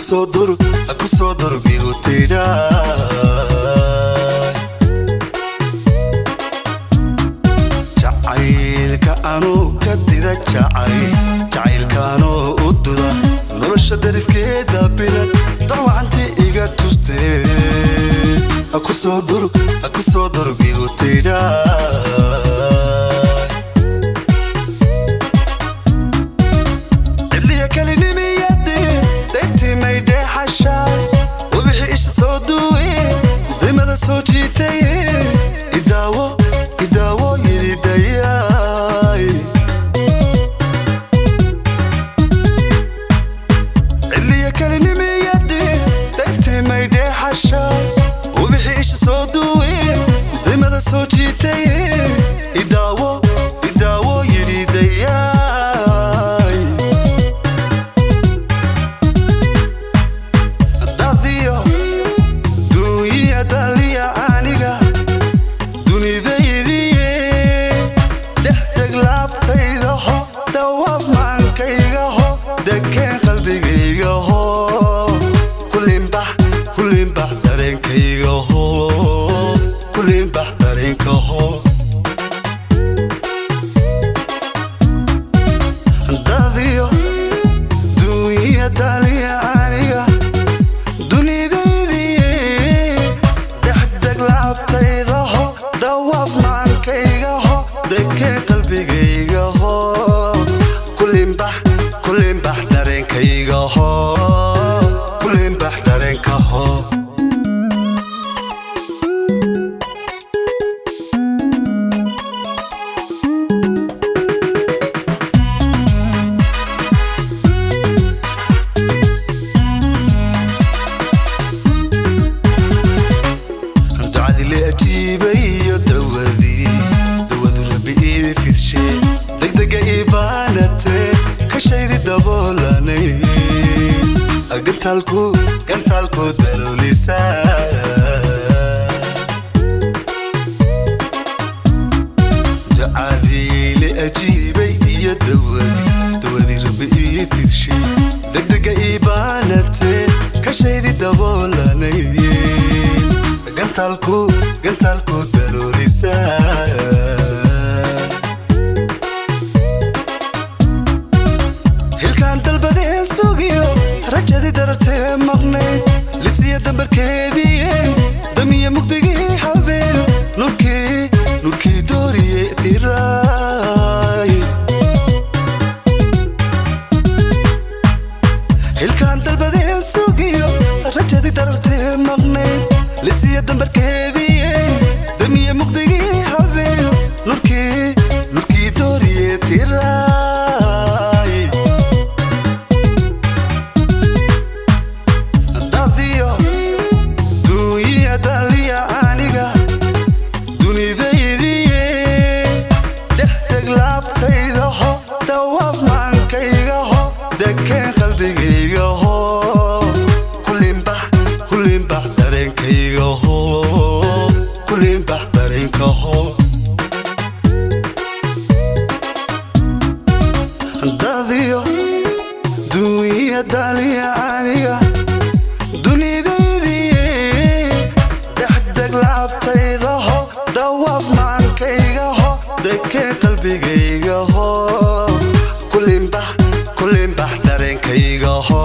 akusodor bigutida jacaylka anu kadida jacaylka anu ududa nolosha darifkeeda bila dawacanti iga tuste akusodor bigutida gantalku darulisa ducadii li ajiibay iyo dawadi rabbi fidshi degdega ibaanate ka shaydi daboolanay gantalku darulisa rajadi dartee maqnayd lisiya dambarkeedii damiya mugdigii habeen nurkii dooriye tiraay hilkaan dalbadee sugiyo rajadi dartee maqnayd lisiya dambarkeedii damiya mugdigii habeen nurkii dooriye tiraay dunya daliya aniga dunidaydiye dexdeg laabtayda ho dawaaf maankayga ho dekee qalbigayga ho kulinbax dareenkayga ho